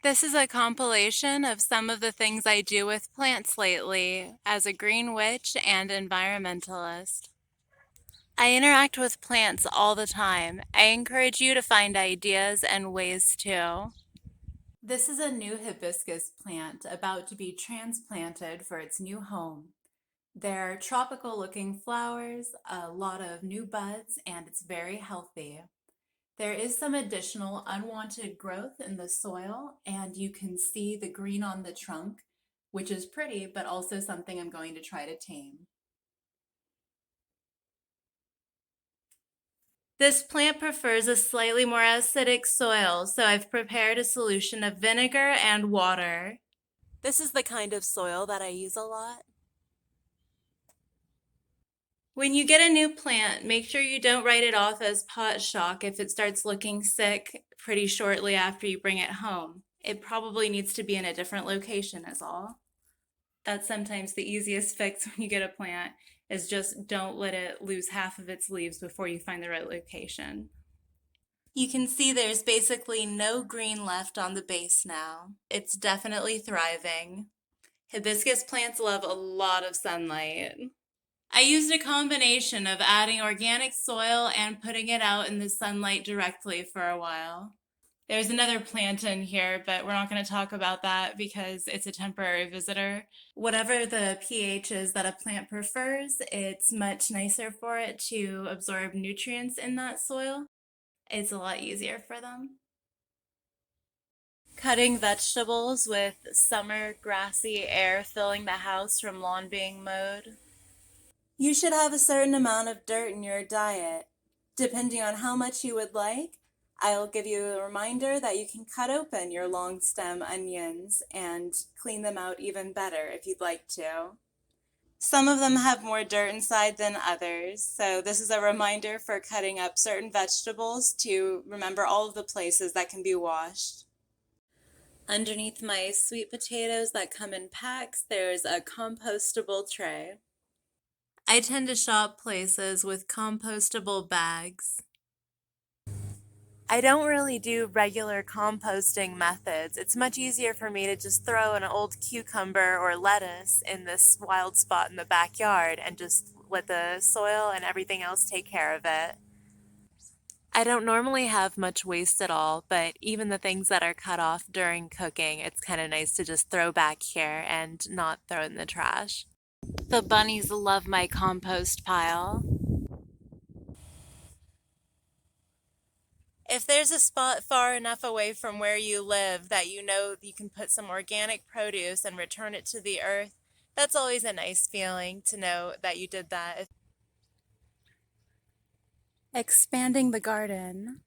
This is a compilation of some of the things I do with plants lately as a green witch and environmentalist. I interact with plants all the time. I encourage you to find ideas and ways too. This is a new hibiscus plant about to be transplanted for its new home. They're tropical looking flowers, a lot of new buds, and it's very healthy. There is some additional unwanted growth in the soil, and you can see the green on the trunk, which is pretty, but also something I'm going to try to tame. This plant prefers a slightly more acidic soil, so I've prepared a solution of vinegar and water. This is the kind of soil that I use a lot. When you get a new plant, make sure you don't write it off as pot shock if it starts looking sick pretty shortly after you bring it home. It probably needs to be in a different location is all. That's sometimes the easiest fix when you get a plant is just don't let it lose half of its leaves before you find the right location. You can see there's basically no green left on the base now. It's definitely thriving. Hibiscus plants love a lot of sunlight. I used a combination of adding organic soil and putting it out in the sunlight directly for a while. There's another plant in here, but we're not going to talk about that because it's a temporary visitor. Whatever the pH is that a plant prefers, it's much nicer for it to absorb nutrients in that soil. It's a lot easier for them. Cutting vegetables with summer grassy air filling the house from lawn being mowed. You should have a certain amount of dirt in your diet. Depending on how much you would like, I'll give you a reminder that you can cut open your long stem onions and clean them out even better if you'd like to. Some of them have more dirt inside than others, so this is a reminder for cutting up certain vegetables to remember all of the places that can be washed. Underneath my sweet potatoes that come in packs, there's a compostable tray. I tend to shop places with compostable bags. I don't really do regular composting methods. It's much easier for me to just throw an old cucumber or lettuce in this wild spot in the backyard and just let the soil and everything else take care of it. I don't normally have much waste at all, but even the things that are cut off during cooking, it's kind of nice to just throw back here and not throw it in the trash. The bunnies love my compost pile. If there's a spot far enough away from where you live that you know you can put some organic produce and return it to the earth, that's always a nice feeling to know that you did that. Expanding the garden.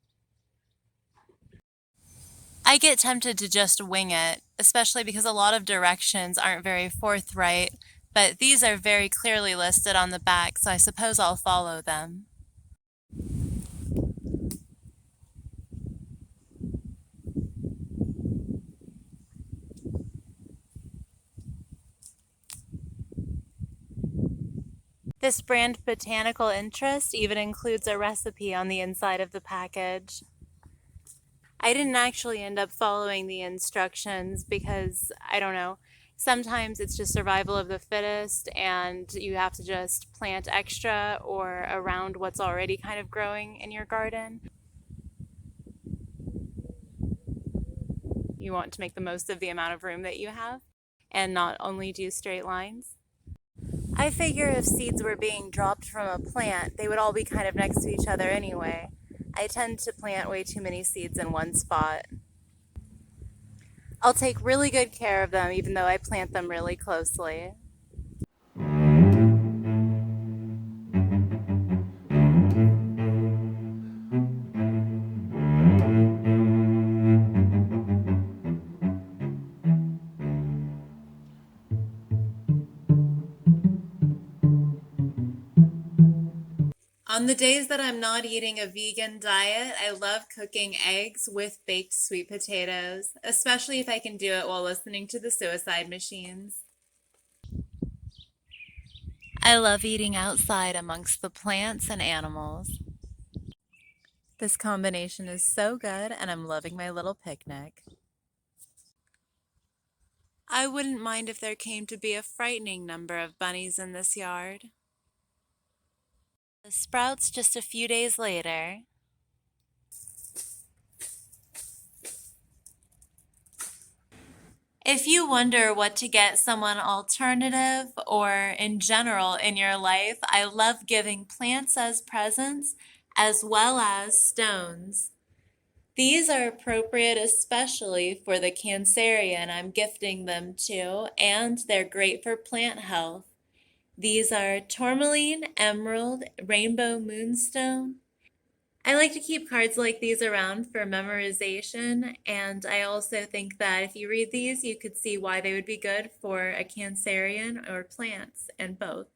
I get tempted to just wing it, especially because a lot of directions aren't very forthright, but these are very clearly listed on the back, so I suppose I'll follow them. This brand Botanical Interest even includes a recipe on the inside of the package. I didn't actually end up following the instructions because, I don't know, sometimes it's just survival of the fittest and you have to just plant extra or around what's already kind of growing in your garden. You want to make the most of the amount of room that you have and not only do straight lines. I figure if seeds were being dropped from a plant, they would all be kind of next to each other anyway. I tend to plant way too many seeds in one spot. I'll take really good care of them even though I plant them really closely. On the days that I'm not eating a vegan diet, I love cooking eggs with baked sweet potatoes, especially if I can do it while listening to the Suicide Machines. I love eating outside amongst the plants and animals. This combination is so good, and I'm loving my little picnic. I wouldn't mind if there came to be a frightening number of bunnies in this yard. The sprouts just a few days later. If you wonder what to get someone alternative or in general in your life, I love giving plants as presents as well as stones. These are appropriate especially for the Cancerian I'm gifting them to, and they're great for plant health. These are tourmaline, emerald, rainbow moonstone. I like to keep cards like these around for memorization, and I also think that if you read these, you could see why they would be good for a Cancerian or plants, and both.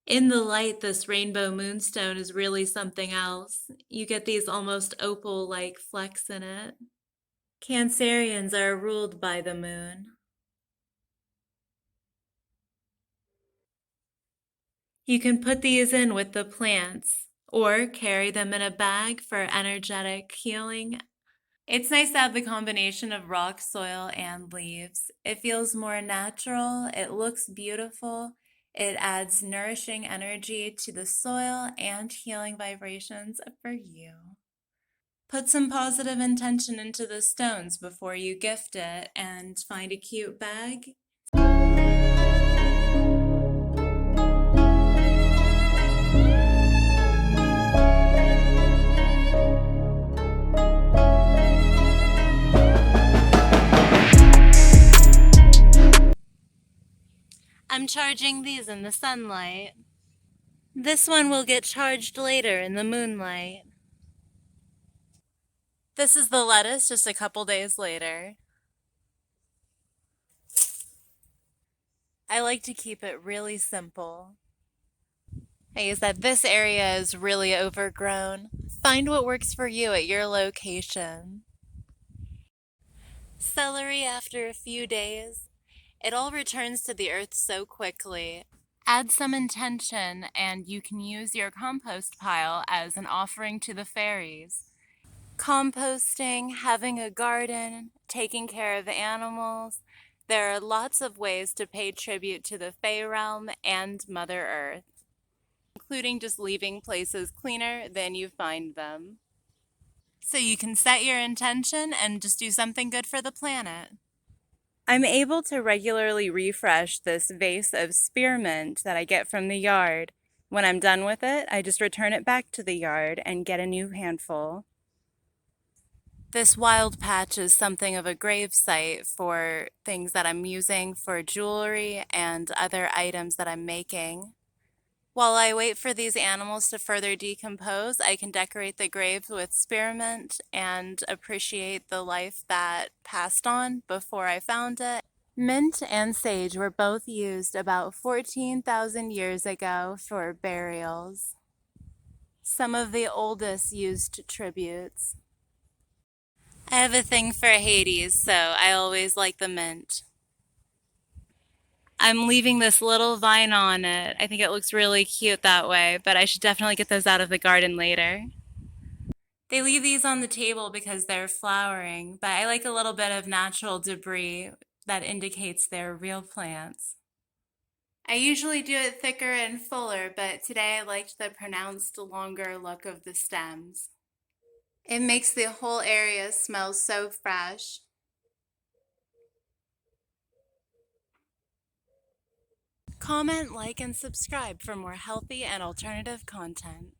In the light, this rainbow moonstone is really something else. You get these almost opal-like flecks in it. Cancerians are ruled by the moon. You can put these in with the plants or carry them in a bag for energetic healing. It's nice to have the combination of rock, soil, and leaves. It feels more natural, it looks beautiful, it adds nourishing energy to the soil and healing vibrations for you. Put some positive intention into the stones before you gift it and find a cute bag. I'm charging these in the sunlight. This one will get charged later in the moonlight. This is the lettuce just a couple days later. I like to keep it really simple. Is that this area is really overgrown. Find what works for you at your location. Celery after a few days. It all returns to the earth so quickly. Add some intention and you can use your compost pile as an offering to the fairies. Composting, having a garden, taking care of animals. There are lots of ways to pay tribute to the Fae realm and Mother Earth, including just leaving places cleaner than you find them. So you can set your intention and just do something good for the planet. I'm able to regularly refresh this vase of spearmint that I get from the yard. When I'm done with it, I just return it back to the yard and get a new handful. This wild patch is something of a grave site for things that I'm using for jewelry and other items that I'm making. While I wait for these animals to further decompose, I can decorate the graves with spearmint and appreciate the life that passed on before I found it. Mint and sage were both used about 14,000 years ago for burials. Some of the oldest used tributes. I have a thing for Hades, so I always like the mint. I'm leaving this little vine on it. I think it looks really cute that way, but I should definitely get those out of the garden later. They leave these on the table because they're flowering, but I like a little bit of natural debris that indicates they're real plants. I usually do it thicker and fuller, but today I liked the pronounced longer look of the stems. It makes the whole area smell so fresh. Comment, like, and subscribe for more healthy and alternative content.